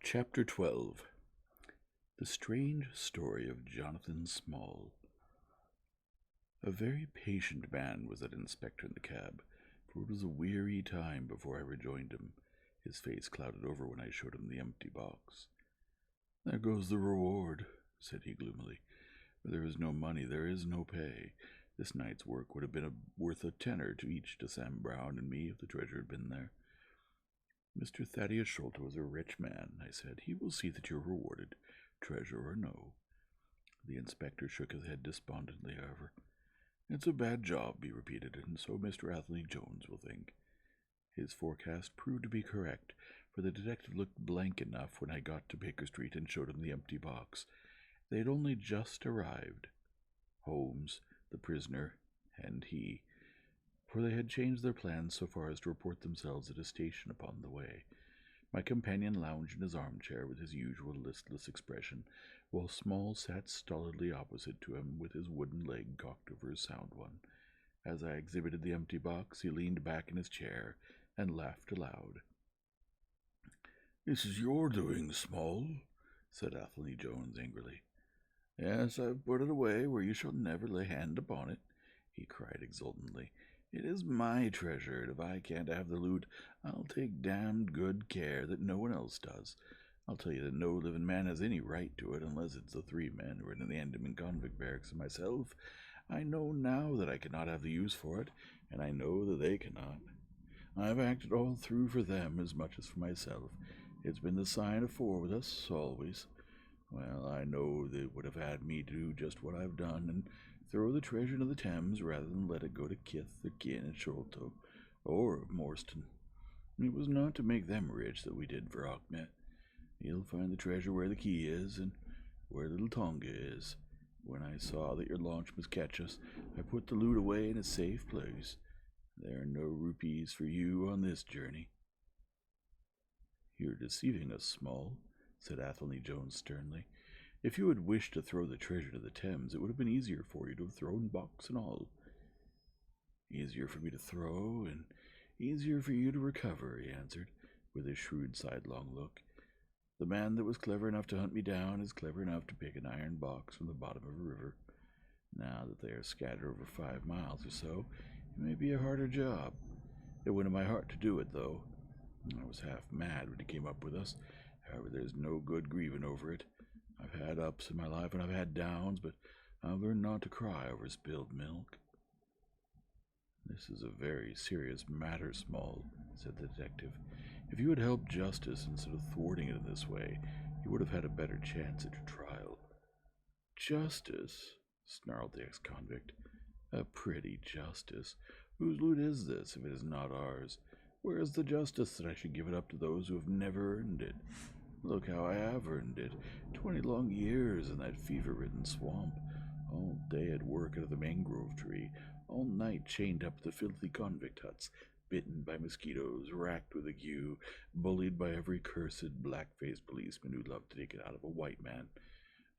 Chapter 12. The Strange Story of Jonathan Small. A very patient man was that inspector in the cab, for it was a weary time before I rejoined him. His face clouded over when I showed him the empty box. "There goes the reward," said he gloomily. "Where there is no money, there is no pay. This night's work would have been worth a tenner to each to Sam Brown and me if the treasure had been there." "Mr. Thaddeus Sholto is a rich man," I said. "He will see that you are rewarded, treasure or no." The inspector shook his head despondently, however. "It's a bad job," he repeated, "and so Mr. Athelney Jones will think." His forecast proved to be correct, for the detective looked blank enough when I got to Baker Street and showed him the empty box. They had only just arrived. Holmes, the prisoner, and he, for they had changed their plans so far as to report themselves at a station upon the way. My companion lounged in his armchair with his usual listless expression, while Small sat stolidly opposite to him with his wooden leg cocked over his sound one. As I exhibited the empty box, he leaned back in his chair and laughed aloud. "This is your doing, Small," said Athelney Jones angrily. "Yes, I've put it away where you shall never lay hand upon it," he cried exultantly. "It is my treasure, and if I can't have the loot, I'll take damned good care that no one else does. I'll tell you that no living man has any right to it, unless it's the three men who are in the Andaman convict barracks and myself. I know now that I cannot have the use for it, and I know that they cannot. I've acted all through for them as much as for myself. It's been the sign of four with us, always. Well, I know they would have had me do just what I've done, and throw the treasure into the Thames rather than let it go to kith or kin at Sholto, or Morstan. It was not to make them rich that we did for Achmet. You'll find the treasure where the key is, and where little Tonga is. When I saw that your launch must catch us, I put the loot away in a safe place. There are no rupees for you on this journey." "You're deceiving us, Small," said Athelney Jones sternly. "If you had wished to throw the treasure to the Thames, it would have been easier for you to have thrown box and all." "Easier for me to throw, and easier for you to recover," he answered, with a shrewd sidelong look. "The man that was clever enough to hunt me down is clever enough to pick an iron box from the bottom of a river. Now that they are scattered over 5 miles or so, it may be a harder job. It went in my heart to do it, though. I was half mad when he came up with us. However, there's no good grieving over it. I've had ups in my life and I've had downs, but I've learned not to cry over spilled milk." "This is a very serious matter, Small," said the detective. "If you had helped justice instead of thwarting it in this way, you would have had a better chance at your trial." "Justice?" snarled the ex-convict. "A pretty justice. Whose loot is this, if it is not ours? Where is the justice that I should give it up to those who have never earned it? Look how I have earned it. 20 long years in that fever-ridden swamp, all day at work under the mangrove tree, all night chained up at the filthy convict huts, bitten by mosquitoes, racked with ague, bullied by every cursed black-faced policeman who loved to take it out of a white man.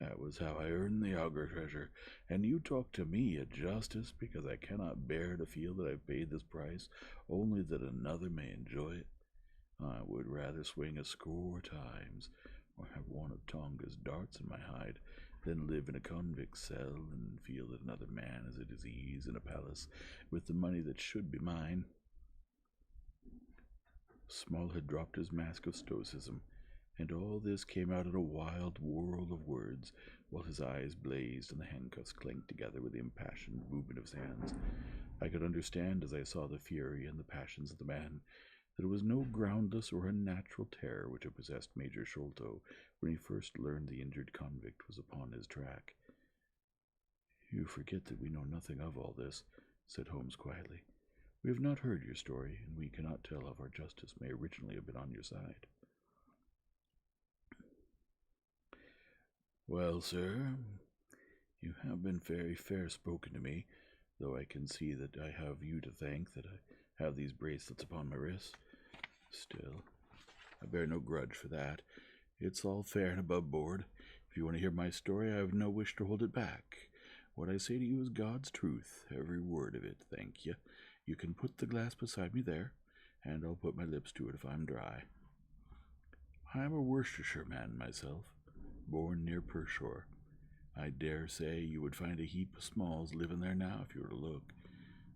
That was how I earned the Augur treasure, and you talk to me of justice because I cannot bear to feel that I've paid this price only that another may enjoy it. I would rather swing a score times, or have one of Tonga's darts in my hide, than live in a convict cell and feel that another man is at his ease in a palace with the money that should be mine." Small had dropped his mask of stoicism, and all this came out in a wild whirl of words, while his eyes blazed and the handcuffs clanked together with the impassioned movement of his hands. I could understand, as I saw the fury and the passions of the man, that it was no groundless or unnatural terror which had possessed Major Sholto when he first learned the injured convict was upon his track. "You forget that we know nothing of all this," said Holmes quietly. "We have not heard your story, and we cannot tell if our justice may originally have been on your side." "Well, sir, you have been very fair-spoken to me, though I can see that I have you to thank that I have these bracelets upon my wrists. Still, I bear no grudge for that. It's all fair and above board. If you want to hear my story, I have no wish to hold it back. What I say to you is God's truth, every word of it, thank you. You can put the glass beside me there, and I'll put my lips to it if I'm dry." I am a Worcestershire man myself, born near Pershore. I dare say you would find a heap of Smalls living there now if you were to look.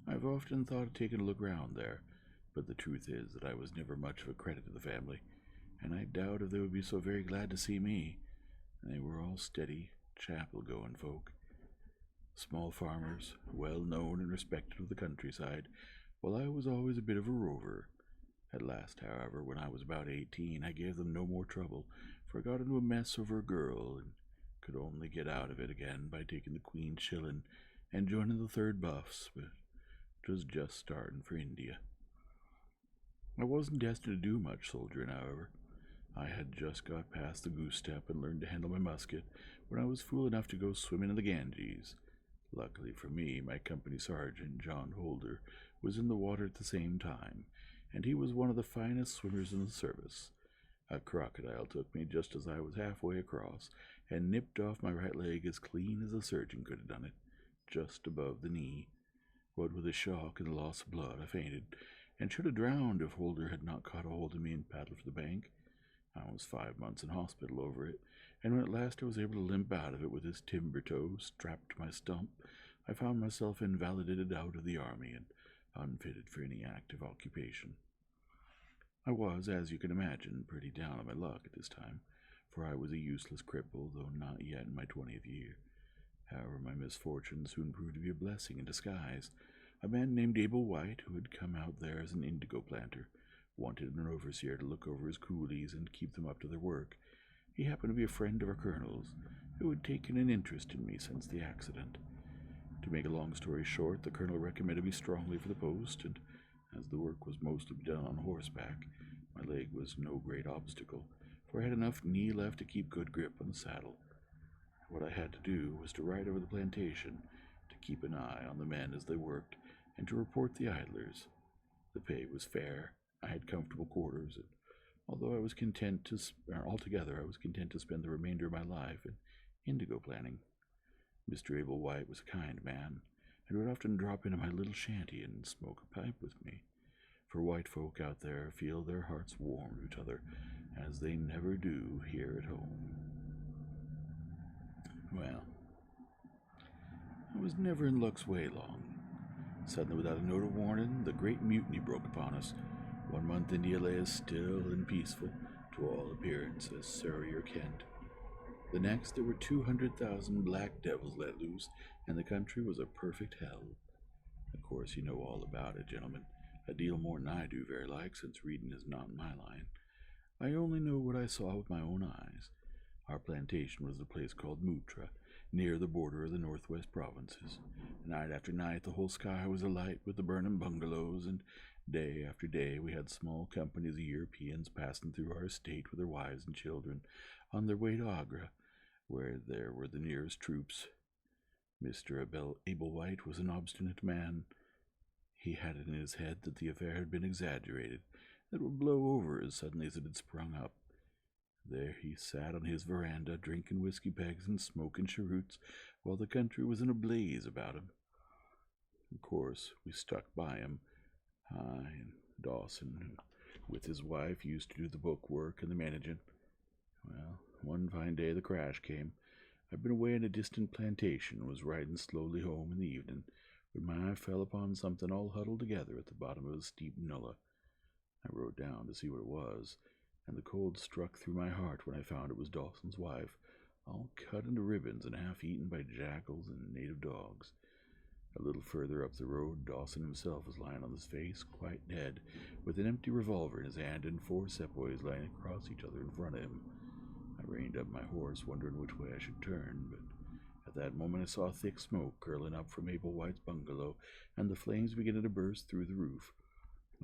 I've often thought of taking a look round there, but the truth is that I was never much of a credit to the family, and I doubt if they would be so very glad to see me. They were all steady, chapel-going folk, small farmers, well known and respected of the countryside, while I was always a bit of a rover. At last, however, when I was about 18, I gave them no more trouble, for I got into a mess over a girl, and could only get out of it again by taking the Queen's shilling and joining the Third Buffs, but it was just starting for India. I wasn't destined to do much soldiering, however. I had just got past the goose step and learned to handle my musket when I was fool enough to go swimming in the Ganges. Luckily for me, my company sergeant, John Holder, was in the water at the same time, and he was one of the finest swimmers in the service. A crocodile took me just as I was halfway across, and nipped off my right leg as clean as a surgeon could have done it, just above the knee. What with the shock and the loss of blood, I fainted, and should have drowned if Holder had not caught a hold of me and paddled for the bank. I was 5 months in hospital over it, and when at last I was able to limp out of it with his timber toe strapped to my stump, I found myself invalidated out of the army and unfitted for any active occupation. I was, as you can imagine, pretty down on my luck at this time, for I was a useless cripple, though not yet in my 20th year. However, my misfortune soon proved to be a blessing in disguise. A man named Abel White, who had come out there as an indigo planter, wanted an overseer to look over his coolies and keep them up to their work. He happened to be a friend of our colonel's, who had taken an interest in me since the accident. To make a long story short, the colonel recommended me strongly for the post, and as the work was mostly done on horseback, my leg was no great obstacle, for I had enough knee left to keep good grip on the saddle. What I had to do was to ride over the plantation, to keep an eye on the men as they worked, and to report the idlers. The pay was fair. I had comfortable quarters, and although I was content to altogether, I was content to spend the remainder of my life in indigo planting. Mr. Abel White was a kind man, and would often drop into my little shanty and smoke a pipe with me, for white folk out there feel their hearts warm to each other, as they never do here at home. Well, I was never in luck's way long. Suddenly, without a note of warning, the great mutiny broke upon us. 1 month India lay as still and peaceful, to all appearance, as Surrey or Kent. The next, there were 200,000 black devils let loose, and the country was a perfect hell. Of course, you know all about it, gentlemen. A deal more than I do, very like, since reading is not my line. I only know what I saw with my own eyes. Our plantation was a place called Mutra, near the border of the northwest provinces. Night after night the whole sky was alight with the burning bungalows, and day after day we had small companies of Europeans passing through our estate with their wives and children, on their way to Agra, where there were the nearest troops. Mr. Abel White was an obstinate man. He had it in his head that the affair had been exaggerated, that it would blow over as suddenly as it had sprung up. There he sat on his veranda, drinking whiskey pegs and smoking cheroots, while the country was in a blaze about him. Of course, we stuck by him. I and Dawson, who with his wife used to do the book work and the managing. Well, one fine day the crash came. I'd been away in a distant plantation and was riding slowly home in the evening, when my eye fell upon something all huddled together at the bottom of a steep nullah. I rode down to see what it was, and the cold struck through my heart when I found it was Dawson's wife, all cut into ribbons and half eaten by jackals and native dogs. A little further up the road, Dawson himself was lying on his face, quite dead, with an empty revolver in his hand and 4 sepoys lying across each other in front of him. I reined up my horse, wondering which way I should turn, but at that moment I saw thick smoke curling up from Abel White's bungalow, and the flames beginning to burst through the roof.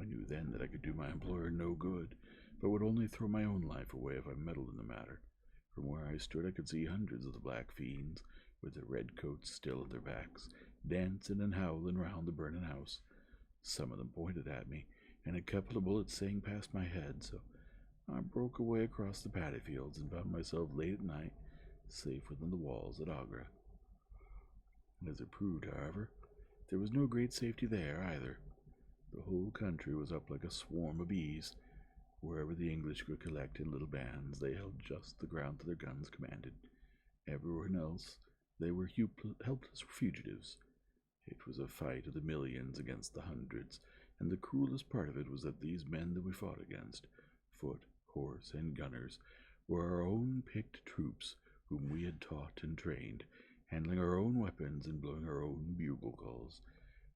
I knew then that I could do my employer no good, but would only throw my own life away if I meddled in the matter. From where I stood I could see hundreds of the black fiends, with their red coats still at their backs, dancing and howling round the burning house. Some of them pointed at me, and a couple of bullets sang past my head, so I broke away across the paddy fields and found myself late at night, safe within the walls at Agra. As it proved, however, there was no great safety there either. The whole country was up like a swarm of bees. Wherever the English could collect in little bands, they held just the ground that their guns commanded. Everywhere else, they were helpless fugitives. It was a fight of the millions against the hundreds, and the cruelest part of it was that these men that we fought against, foot, horse, and gunners, were our own picked troops whom we had taught and trained, handling our own weapons and blowing our own bugle calls.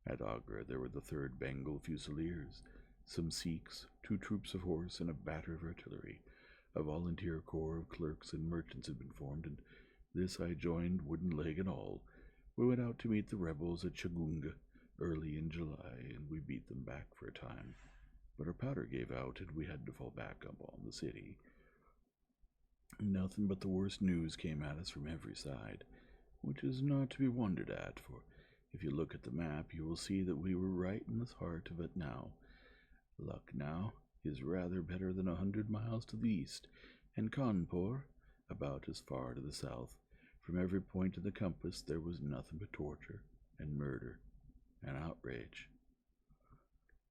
At Agra there were the 3rd Bengal Fusiliers, some Sikhs, 2 troops of horse, and a battery of artillery. A volunteer corps of clerks and merchants had been formed, and this I joined, wooden leg and all. We went out to meet the rebels at Chagunga early in July, and we beat them back for a time. But our powder gave out, and we had to fall back upon the city. Nothing but the worst news came at us from every side, which is not to be wondered at, for if you look at the map, you will see that we were right in the heart of it now. Lucknow is rather better than 100 miles to the east, and Cawnpore about as far to the south. From every point of the compass there was nothing but torture and murder and outrage.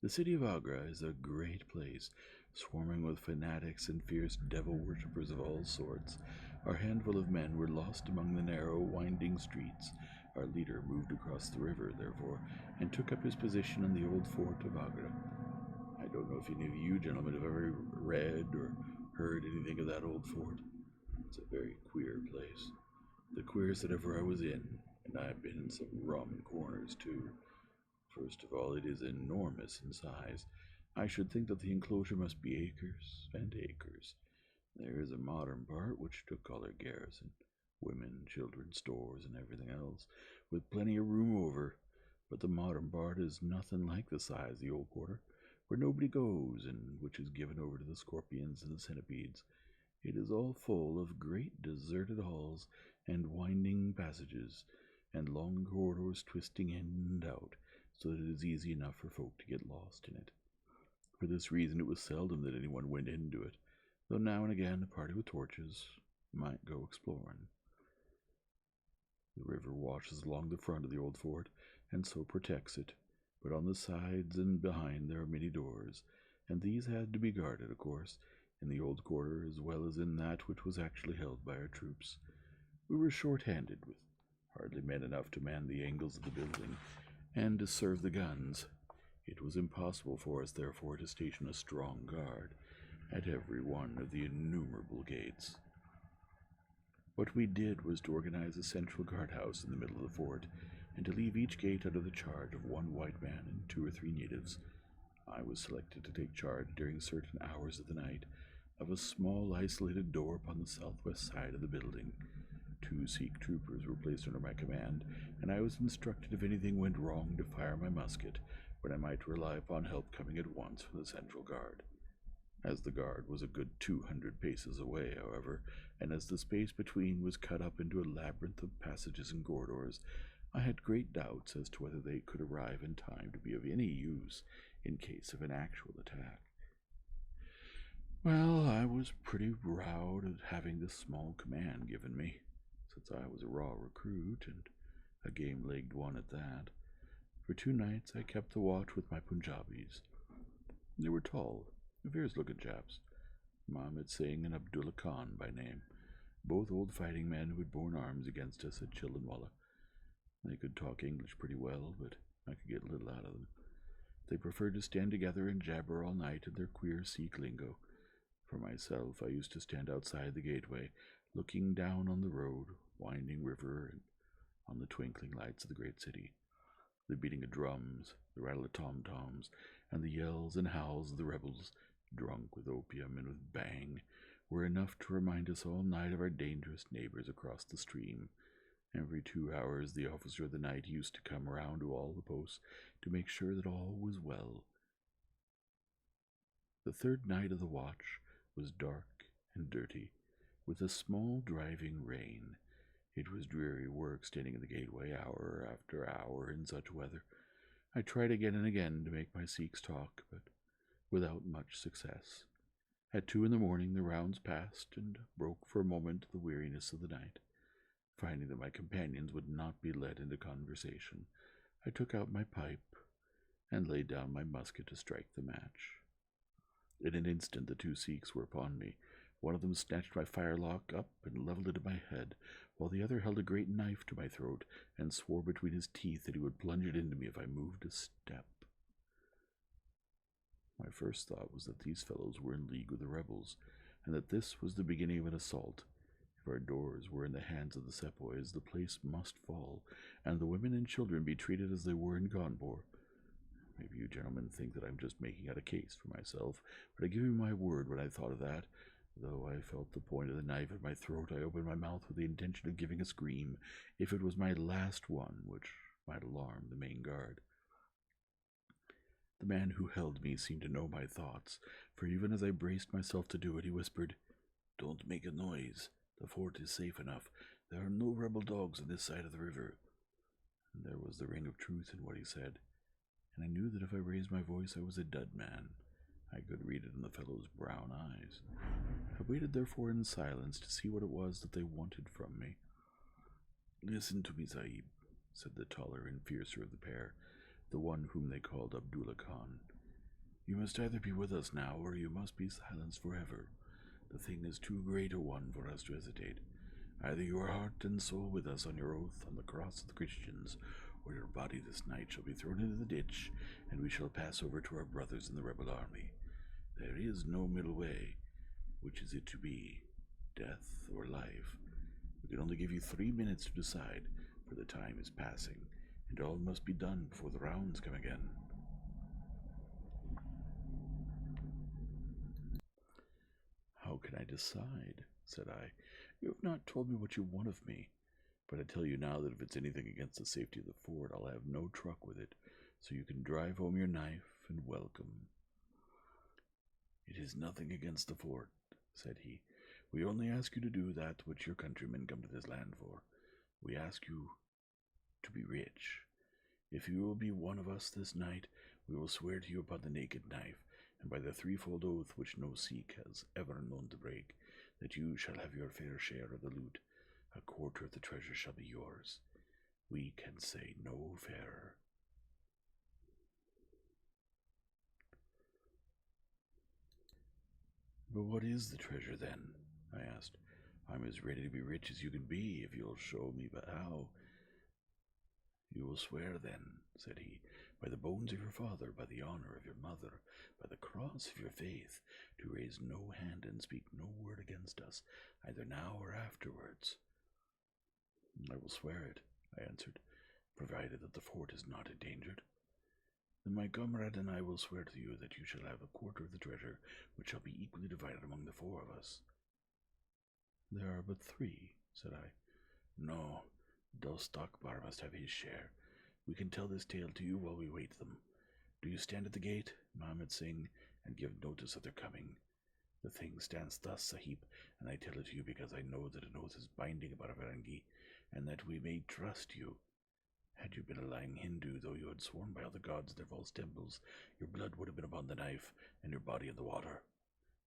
The city of Agra is a great place, swarming with fanatics and fierce devil-worshippers of all sorts. Our handful of men were lost among the narrow, winding streets. Our leader moved across the river, therefore, and took up his position in the old fort of Agra. I don't know if any of you gentlemen have ever read or heard anything of that old fort. It's a very queer place. The queerest that ever I was in, and I've been in some rum corners too. First of all, it is enormous in size. I should think that the enclosure must be acres and acres. There is a modern part which took all their garrison, women, children, stores, and everything else, with plenty of room over. But the modern part is nothing like the size of the old quarter, where nobody goes, and which is given over to the scorpions and the centipedes. It is all full of great deserted halls and winding passages, and long corridors twisting in and out, so that it is easy enough for folk to get lost in it. For this reason it was seldom that anyone went into it, though now and again a party with torches might go exploring. The river washes along the front of the old fort, and so protects it, but on the sides and behind there are many doors, and these had to be guarded, of course, in the old quarter as well as in that which was actually held by our troops. We were short-handed, with hardly men enough to man the angles of the building, and to serve the guns. It was impossible for us, therefore, to station a strong guard at every one of the innumerable gates. What we did was to organize a central guardhouse in the middle of the fort, and to leave each gate under the charge of one white man and 2 or 3 natives. I was selected to take charge during certain hours of the night of a small isolated door upon the southwest side of the building. 2 Sikh troopers were placed under my command, and I was instructed if anything went wrong to fire my musket, when I might rely upon help coming at once from the central guard. As the guard was a good 200 paces away, however, and as the space between was cut up into a labyrinth of passages and corridors, I had great doubts as to whether they could arrive in time to be of any use in case of an actual attack. Well, I was pretty proud of having this small command given me, since I was a raw recruit, and a game-legged one at that. For 2 nights I kept the watch with my Punjabis. They were tall, fierce-looking chaps, Mohammed Singh and Abdullah Khan by name, both old fighting men who had borne arms against us at Childenwallah. They could talk English pretty well, but I could get little out of them. They preferred to stand together and jabber all night in their queer Sikh lingo. For myself, I used to stand outside the gateway, looking down on the road, winding river, and on the twinkling lights of the great city. The beating of drums, the rattle of tom-toms, and the yells and howls of the rebels, drunk with opium and with bang, were enough to remind us all night of our dangerous neighbors across the stream. Every 2 hours the officer of the night used to come around to all the posts to make sure that all was well. The 3rd night of the watch was dark and dirty, with a small driving rain. It was dreary work standing in the gateway hour after hour in such weather. I tried again and again to make my Sikhs talk, but without much success. At 2 in the morning the rounds passed, and broke for a moment the weariness of the night. Finding that my companions would not be led into conversation, I took out my pipe and laid down my musket to strike the match. In an instant the two Sikhs were upon me. One of them snatched my firelock up and levelled it at my head, while the other held a great knife to my throat and swore between his teeth that he would plunge it into me if I moved a step. My first thought was that these fellows were in league with the rebels, and that this was the beginning of an assault. If our doors were in the hands of the sepoys, the place must fall, and the women and children be treated as they were in Cawnpore. Maybe you gentlemen think that I'm just making out a case for myself, but I give you my word when I thought of that. Though I felt the point of the knife at my throat, I opened my mouth with the intention of giving a scream, if it was my last one, which might alarm the main guard. The man who held me seemed to know my thoughts, for even as I braced myself to do it, he whispered, "Don't make a noise. The fort is safe enough. There are no rebel dogs on this side of the river." And there was the ring of truth in what he said, and I knew that if I raised my voice I was a dead man. I could read it in the fellow's brown eyes. I waited therefore in silence to see what it was that they wanted from me. "Listen to me, Sahib," said the taller and fiercer of the pair, the one whom they called Abdullah Khan. "You must either be with us now, or you must be silenced forever. The thing is too great a one for us to hesitate. Either you are heart and soul with us on your oath on the cross of the Christians, or your body this night shall be thrown into the ditch, and we shall pass over to our brothers in the rebel army. There is no middle way. Which is it to be, death or life? We can only give you 3 minutes to decide, for the time is passing, and all must be done before the rounds come again." "How can I decide?" said I. "You have not told me what you want of me. But I tell you now that if it's anything against the safety of the fort, I'll have no truck with it, so you can drive home your knife and welcome." "It is nothing against the fort," said he. "We only ask you to do that which your countrymen come to this land for. We ask you to be rich. If you will be one of us this night, we will swear to you upon the naked knife, and by the threefold oath which no Sikh has ever known to break, that you shall have your fair share of the loot. A quarter of the treasure shall be yours. We can say no fairer." "But what is the treasure, then?" I asked. "I'm as ready to be rich as you can be, if you'll show me but how." "You will swear, then," said he, "by the bones of your father, by the honor of your mother, by the cross of your faith, to raise no hand and speak no word against us, either now or afterwards." "I will swear it," I answered, "provided that the fort is not endangered." "Then my comrade and I will swear to you that you shall have a quarter of the treasure, which shall be equally divided among the 4 of us." "There are but 3, said I. "No, Dost Akbar must have his share. We can tell this tale to you while we wait them. Do you stand at the gate, Mohammed Singh, and give notice of their coming. The thing stands thus, Sahib, and I tell it to you because I know that an oath is binding about Avarangi, and that we may trust you. Had you been a lying Hindu, though you had sworn by all the gods in their false temples, your blood would have been upon the knife, and your body in the water.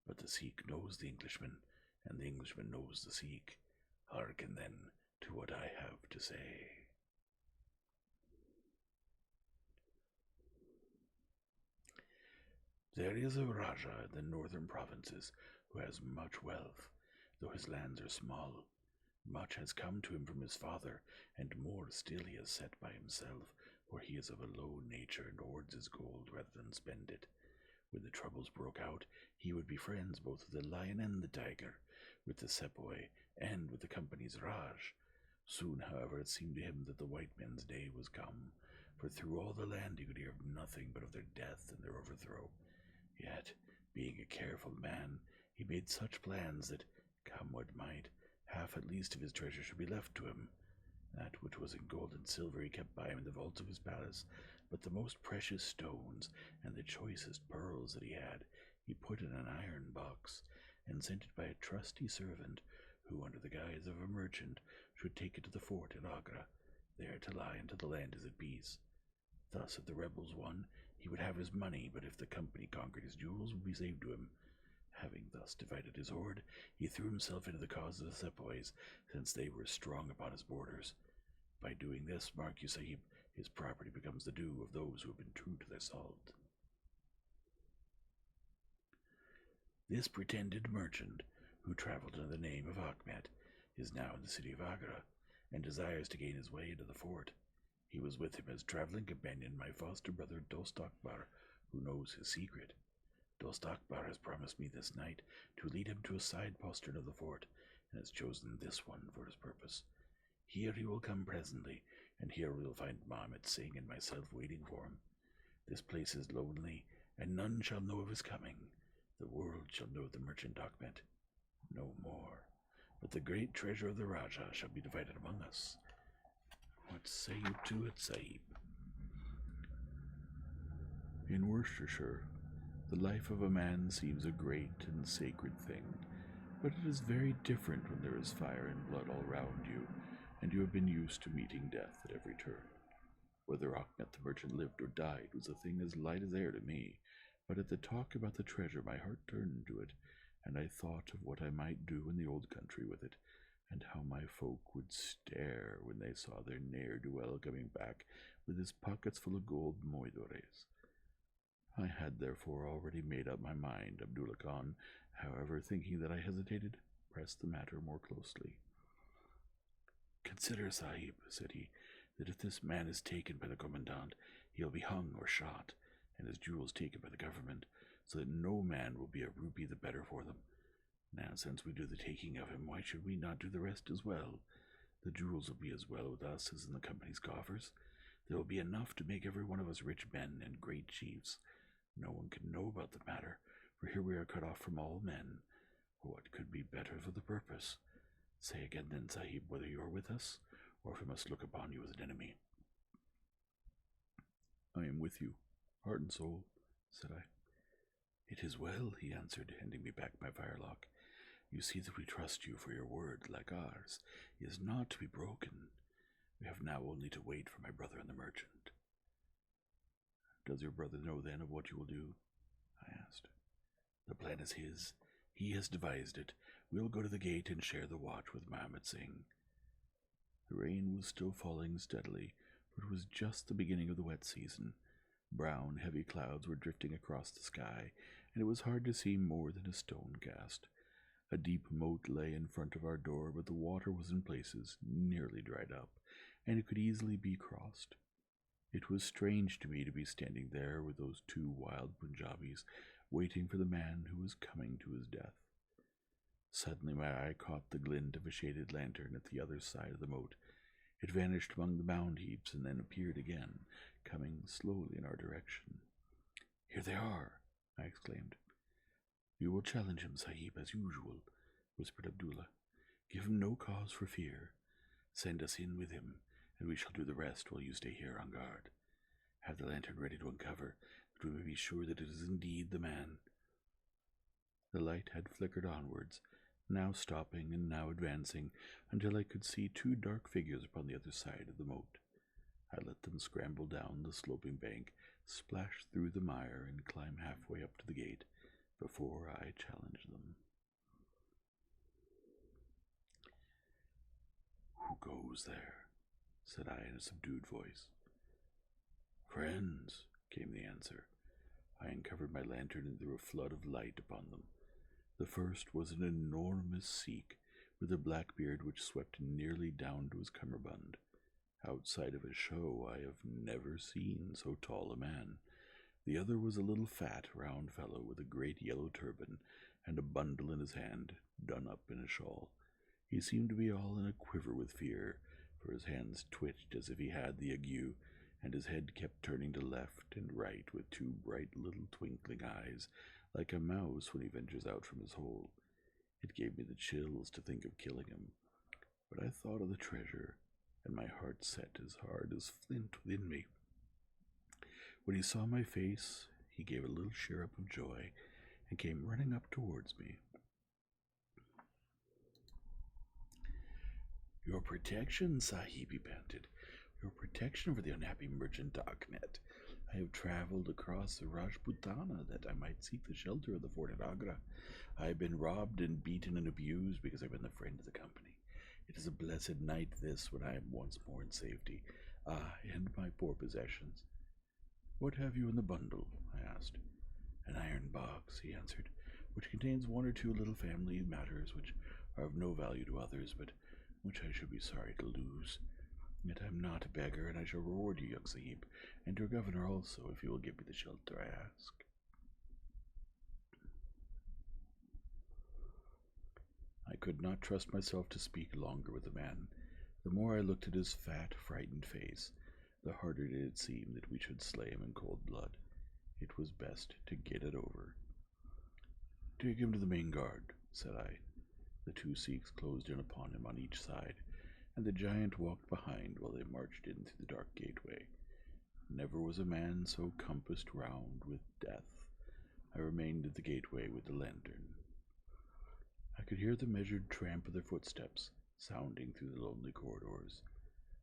But the Sikh knows the Englishman, and the Englishman knows the Sikh. Hearken, then, to what I have to say." "There is a Raja in the northern provinces who has much wealth, though his lands are small. Much has come to him from his father, and more still he has set by himself, for he is of a low nature and hoards his gold rather than spend it. When the troubles broke out, he would be friends both with the lion and the tiger, with the sepoy, and with the company's Raj. Soon, however, it seemed to him that the white men's day was come, for through all the land he could hear of nothing but of their death and their overthrow. Yet, being a careful man, he made such plans that, come what might, half at least of his treasure should be left to him. That which was in gold and silver he kept by him in the vaults of his palace, but the most precious stones and the choicest pearls that he had he put in an iron box, and sent it by a trusty servant, who, under the guise of a merchant, should take it to the fort at Agra, there to lie until the land is at peace. Thus, if the rebels won, he would have his money, but if the company conquered, his jewels would be saved to him. Having thus divided his hoard, he threw himself into the cause of the sepoys, since they were strong upon his borders. By doing this, mark you, Sahib, his property becomes the due of those who have been true to their salt." This pretended merchant, who traveled under the name of Achmet, is now in the city of Agra, and desires to gain his way into the fort. He was with him as traveling companion my foster brother Dost Akbar, who knows his secret. Dost Akbar has promised me this night to lead him to a side postern of the fort, and has chosen this one for his purpose. Here he will come presently, and here we will find Mohammed Singh and myself waiting for him. This place is lonely, and none shall know of his coming. The world shall know the merchant Achmet no more, but the great treasure of the Rajah shall be divided among us. What say you to it, Sahib? In Worcestershire, the life of a man seems a great and sacred thing, but it is very different when there is fire and blood all round you, and you have been used to meeting death at every turn. Whether Achmet the merchant lived or died was a thing as light as air to me, but at the talk about the treasure my heart turned to it, and I thought of what I might do in the old country with it, and how my folk would stare when they saw their ne'er-do-well coming back with his pockets full of gold moidores. I had therefore already made up my mind. Abdullah Khan, however, thinking that I hesitated, pressed the matter more closely. "Consider, Sahib," said he, "that if this man is taken by the commandant, he'll be hung or shot, and his jewels taken by the government, so that no man will be a rupee the better for them. Now, since we do the taking of him, why should we not do the rest as well? The jewels will be as well with us as in the company's coffers. There will be enough to make every one of us rich men and great chiefs. No one can know about the matter, for here we are cut off from all men. What could be better for the purpose? Say again then, Sahib, whether you are with us, or if we must look upon you as an enemy." "I am with you, heart and soul," said I. "It is well," he answered, handing me back my firelock. "You see that we trust you, for your word, like ours, is not to be broken. We have now only to wait for my brother and the merchant." "Does your brother know, then, of what you will do?" I asked. "The plan is his. He has devised it. We will go to the gate and share the watch with Mohammed Singh." The rain was still falling steadily, for it was just the beginning of the wet season. Brown, heavy clouds were drifting across the sky, and it was hard to see more than a stone cast. A deep moat lay in front of our door, but the water was in places nearly dried up, and it could easily be crossed. It was strange to me to be standing there with those two wild Punjabis, waiting for the man who was coming to his death. Suddenly my eye caught the glint of a shaded lantern at the other side of the moat. It vanished among the mound heaps and then appeared again, coming slowly in our direction. "Here they are!" I exclaimed. "We will challenge him, Sahib, as usual," whispered Abdullah. "Give him no cause for fear. Send us in with him, and we shall do the rest while you stay here on guard. Have the lantern ready to uncover, that we may be sure that it is indeed the man." The light had flickered onwards, now stopping and now advancing, until I could see two dark figures upon the other side of the moat. I let them scramble down the sloping bank, splash through the mire, and climb halfway up to the gate before I challenged them. "Who goes there?" said I in a subdued voice. "Friends," came the answer. I uncovered my lantern and threw a flood of light upon them. The first was an enormous Sikh, with a black beard which swept nearly down to his cummerbund. Outside of a show, I have never seen so tall a man. The other was a little fat, round fellow with a great yellow turban and a bundle in his hand, done up in a shawl. He seemed to be all in a quiver with fear, for his hands twitched as if he had the ague, and his head kept turning to left and right with two bright little twinkling eyes, like a mouse when he ventures out from his hole. It gave me the chills to think of killing him, but I thought of the treasure, and my heart set as hard as flint within me. When he saw my face, he gave a little chirrup of joy, and came running up towards me. "Your protection, Sahib," he panted. "Your protection for the unhappy merchant Achmet. I have travelled across the Rajputana that I might seek the shelter of the fort at Agra. I have been robbed and beaten and abused because I have been the friend of the company. It is a blessed night this, when I am once more in safety. And my poor possessions." "What have you in the bundle?" I asked. "An iron box," he answered, which contains one or two little family matters which are of no value to others, but which I should be sorry to lose. Yet I am not a beggar, and I shall reward you, young Sahib, and your governor also, if you will give me the shelter I ask. I could not trust myself to speak longer with the man. The more I looked at his fat, frightened face, the harder did it seem that we should slay him in cold blood. It was best to get it over. "Take him to the main guard," said I. The two Sikhs closed in upon him on each side, and the giant walked behind while they marched in through the dark gateway. Never was a man so compassed round with death. I remained at the gateway with the lantern. I could hear the measured tramp of their footsteps sounding through the lonely corridors.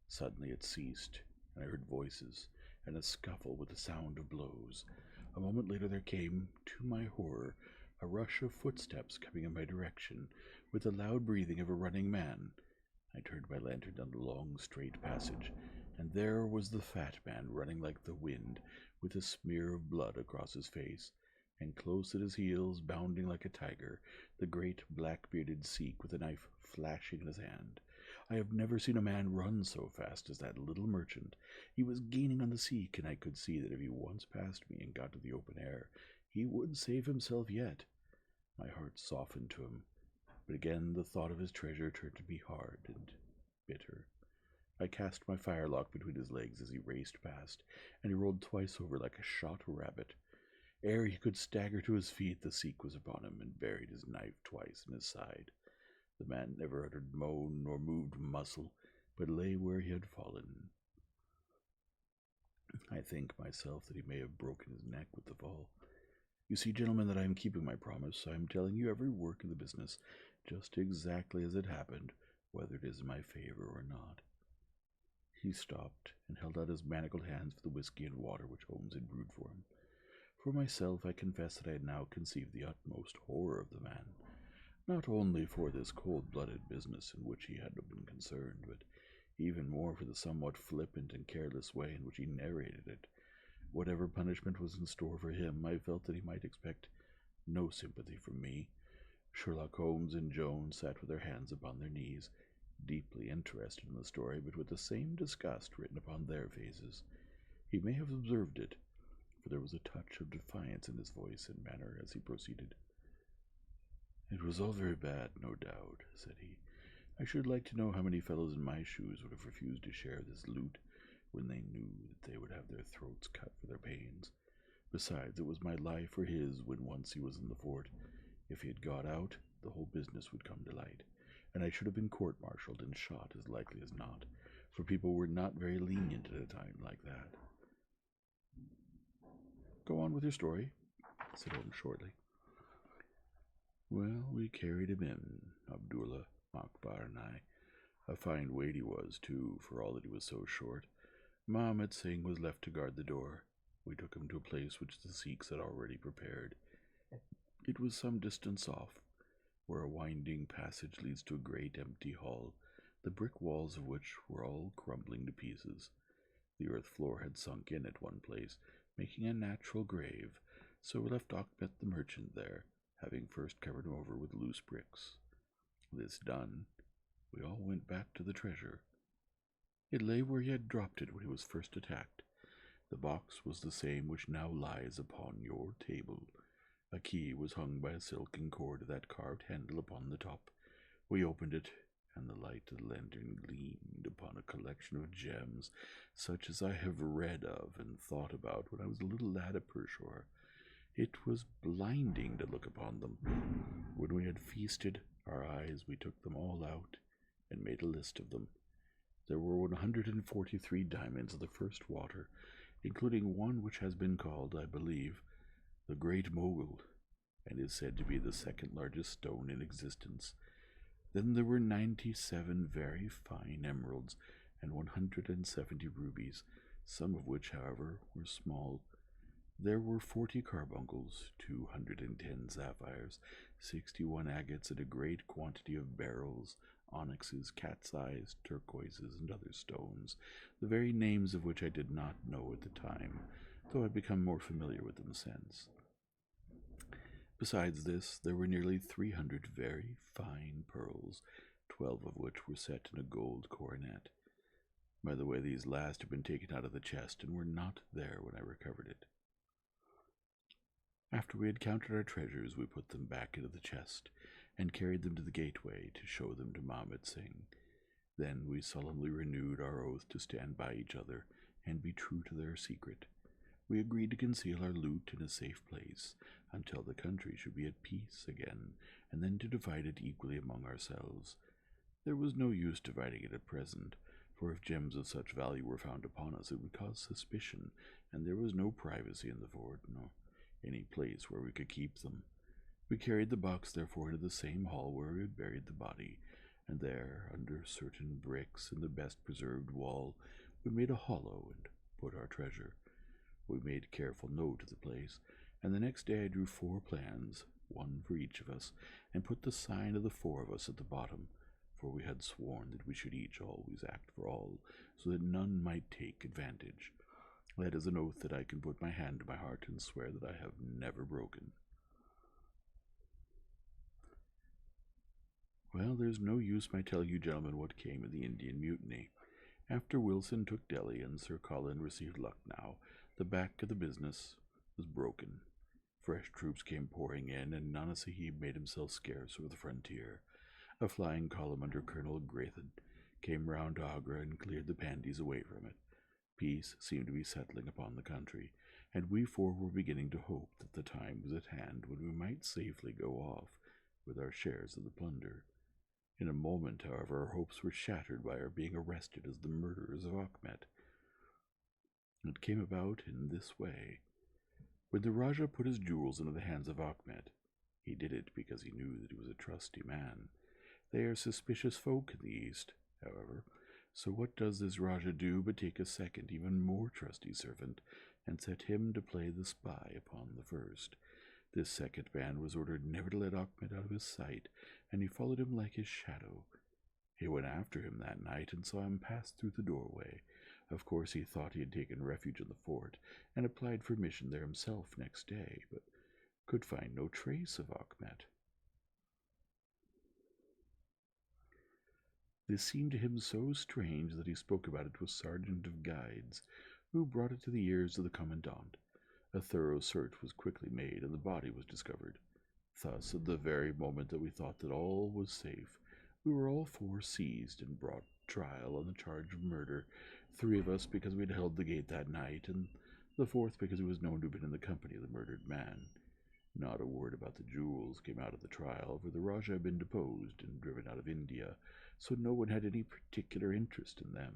Suddenly it ceased, and I heard voices and a scuffle with the sound of blows. A moment later there came, to my horror, a rush of footsteps coming in my direction, with the loud breathing of a running man. I turned my lantern down the long, straight passage, and there was the fat man running like the wind, with a smear of blood across his face, and close at his heels, bounding like a tiger, the great black-bearded Sikh with a knife flashing in his hand. I have never seen a man run so fast as that little merchant. He was gaining on the Sikh, and I could see that if he once passed me and got to the open air, he would save himself yet. My heart softened to him, but again the thought of his treasure turned to me hard and bitter. I cast my firelock between his legs as he raced past, and he rolled twice over like a shot rabbit. Ere he could stagger to his feet, the Sikh was upon him and buried his knife twice in his side. The man never uttered moan nor moved muscle, but lay where he had fallen. I think myself that he may have broken his neck with the fall. You see, gentlemen, that I am keeping my promise. I am telling you every work of the business, just exactly as it happened, whether it is in my favor or not. He stopped and held out his manacled hands for the whiskey and water which Holmes had brewed for him. For myself, I confess that I had now conceived the utmost horror of the man, not only for this cold-blooded business in which he had been concerned, but even more for the somewhat flippant and careless way in which he narrated it. Whatever punishment was in store for him, I felt that he might expect no sympathy from me. Sherlock Holmes and Jones sat with their hands upon their knees, deeply interested in the story, but with the same disgust written upon their faces. He may have observed it, for there was a touch of defiance in his voice and manner as he proceeded. "It was all very bad, no doubt," said he. "I should like to know how many fellows in my shoes would have refused to share this loot when they knew that they would have their throats cut for their pains. Besides, it was my life or his when once he was in the fort. If he had got out, the whole business would come to light, and I should have been court-martialed and shot as likely as not, for people were not very lenient at a time like that." "Go on with your story," said Holmes shortly. "Well, we carried him in, Abdullah, Akbar and I. A fine weight he was, too, for all that he was so short. Mohammed Singh was left to guard the door. We took him to a place which the Sikhs had already prepared. It was some distance off, where a winding passage leads to a great empty hall, the brick walls of which were all crumbling to pieces. The earth floor had sunk in at one place, making a natural grave, so we left Achmet the merchant there, having first covered him over with loose bricks. This done, we all went back to the treasure. It lay where he had dropped it when he was first attacked. The box was the same which now lies upon your table. A key was hung by a silken cord to that carved handle upon the top. We opened it, and the light of the lantern gleamed upon a collection of gems, such as I have read of and thought about when I was a little lad at Pershore. It was blinding to look upon them. When we had feasted our eyes, we took them all out and made a list of them. There were 143 diamonds of the first water, including one which has been called, I believe, the Great Mogul, and is said to be the second largest stone in existence. Then there were 97 very fine emeralds and 170 rubies, some of which, however, were small. There were 40 carbuncles, 210 sapphires, 61 agates, and a great quantity of beryls, onyxes, cat's eyes, turquoises, and other stones, the very names of which I did not know at the time, though I have become more familiar with them since. Besides this, there were nearly 300 very fine pearls, 12 of which were set in a gold coronet. By the way, these last had been taken out of the chest and were not there when I recovered it. After we had counted our treasures, we put them back into the chest and carried them to the gateway to show them to Mahmud Singh. Then we solemnly renewed our oath to stand by each other and be true to their secret. We agreed to conceal our loot in a safe place until the country should be at peace again, and then to divide it equally among ourselves. There was no use dividing it at present, for if gems of such value were found upon us, it would cause suspicion, and there was no privacy in the fort, nor any place where we could keep them. We carried the box, therefore, into the same hall where we had buried the body, and there, under certain bricks in the best preserved wall, we made a hollow and put our treasure. We made careful note of the place, and the next day I drew 4 plans, one for each of us, and put the sign of the 4 of us at the bottom, for we had sworn that we should each always act for all, so that none might take advantage. That is an oath that I can put my hand to my heart and swear that I have never broken. Well, there's no use my telling you gentlemen what came of the Indian Mutiny. After Wilson took Delhi and Sir Colin received Lucknow, the back of the business was broken. Fresh troops came pouring in, and Nana Sahib made himself scarce over the frontier. A flying column under Colonel Graython came round to Agra and cleared the Pandys away from it. Peace seemed to be settling upon the country, and we 4 were beginning to hope that the time was at hand when we might safely go off with our shares of the plunder. In a moment, however, our hopes were shattered by our being arrested as the murderers of Achmet. It came about in this way. When the Rajah put his jewels into the hands of Achmet, he did it because he knew that he was a trusty man. They are suspicious folk in the East, however, so what does this Rajah do but take a second, even more trusty servant, and set him to play the spy upon the first? This second man was ordered never to let Achmet out of his sight, and he followed him like his shadow. He went after him that night and saw him pass through the doorway. Of course he thought he had taken refuge in the fort, and applied for admission there himself next day, but could find no trace of Achmet. This seemed to him so strange that he spoke about it to a sergeant of guides, who brought it to the ears of the commandant. A thorough search was quickly made, and the body was discovered. Thus, at the very moment that we thought that all was safe, we were all 4 seized and brought to trial on the charge of murder, 3 of us because we had held the gate that night, and the 4th because he was known to have been in the company of the murdered man. Not a word about the jewels came out of the trial, for the Rajah had been deposed and driven out of India, so no one had any particular interest in them.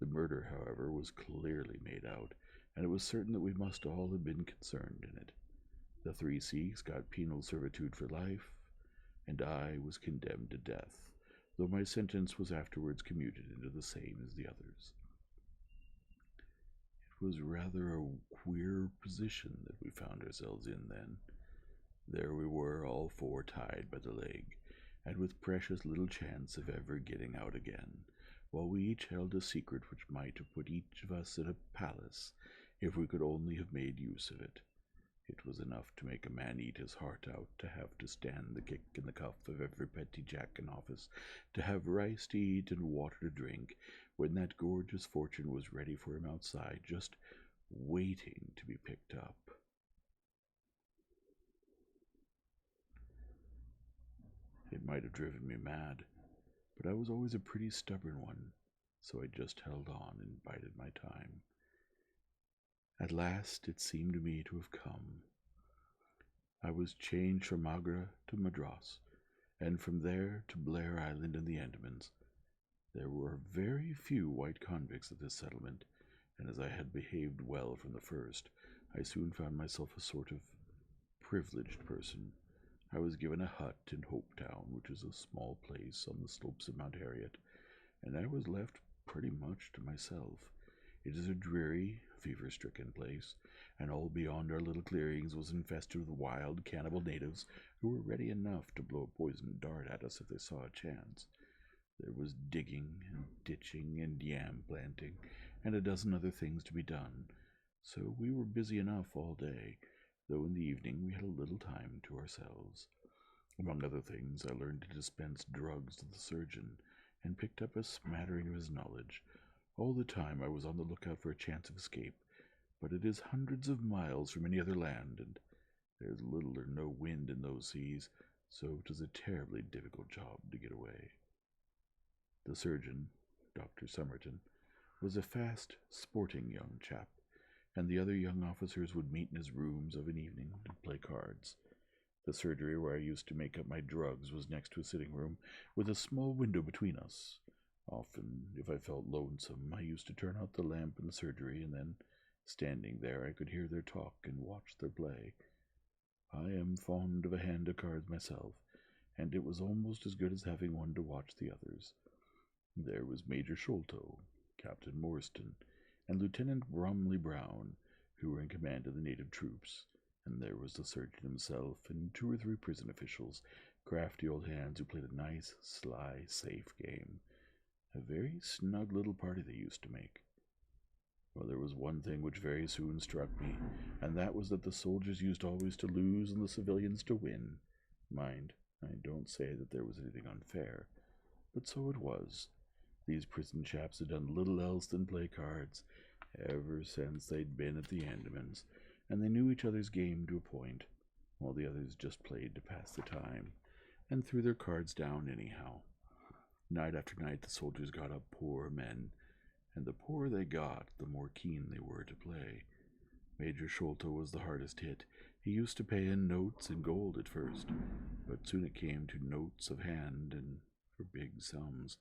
The murder, however, was clearly made out, and it was certain that we must all have been concerned in it. The 3 Sikhs got penal servitude for life, and I was condemned to death, though my sentence was afterwards commuted into the same as the others. It was rather a queer position that we found ourselves in then. There we were, all 4 tied by the leg, and with precious little chance of ever getting out again, while we each held a secret which might have put each of us in a palace if we could only have made use of it. It was enough to make a man eat his heart out to have to stand the kick and the cuff of every petty jack in office, to have rice to eat and water to drink, when that gorgeous fortune was ready for him outside, just waiting to be picked up. It might have driven me mad, but I was always a pretty stubborn one, so I just held on and bided my time. At last it seemed to me to have come. I was changed from Agra to Madras, and from there to Blair Island in the Andamans. There were very few white convicts at this settlement, and as I had behaved well from the first, I soon found myself a sort of privileged person. I was given a hut in Hopetown, which is a small place on the slopes of Mount Harriet, and I was left pretty much to myself. It is a dreary, fever-stricken place, and all beyond our little clearings was infested with wild, cannibal natives who were ready enough to blow a poisoned dart at us if they saw a chance. There was digging and ditching and yam planting, and a dozen other things to be done, so we were busy enough all day, though in the evening we had a little time to ourselves. Among other things, I learned to dispense drugs to the surgeon, and picked up a smattering of his knowledge. All the time I was on the lookout for a chance of escape, but it is hundreds of miles from any other land, and there is little or no wind in those seas, so it is a terribly difficult job to get away. The surgeon, Dr. Somerton, was a fast, sporting young chap, and the other young officers would meet in his rooms of an evening and play cards. The surgery where I used to make up my drugs was next to a sitting room, with a small window between us. Often, if I felt lonesome, I used to turn out the lamp in the surgery, and then, standing there, I could hear their talk and watch their play. I am fond of a hand of cards myself, and it was almost as good as having one to watch the others. There was Major Sholto, Captain Morstan, and Lieutenant Bromley Brown, who were in command of the native troops, and there was the surgeon himself and 2 or 3 prison officials, crafty old hands who played a nice, sly, safe game. A very snug little party they used to make. Well, there was one thing which very soon struck me, and that was that the soldiers used always to lose and the civilians to win. Mind, I don't say that there was anything unfair, but so it was. These prison chaps had done little else than play cards, ever since they'd been at the Andamans, and they knew each other's game to a point, while the others just played to pass the time, and threw their cards down anyhow. Night after night the soldiers got up poor men, and the poorer they got, the more keen they were to play. Major Sholto was the hardest hit. He used to pay in notes and gold at first, but soon it came to notes of hand and for big sums.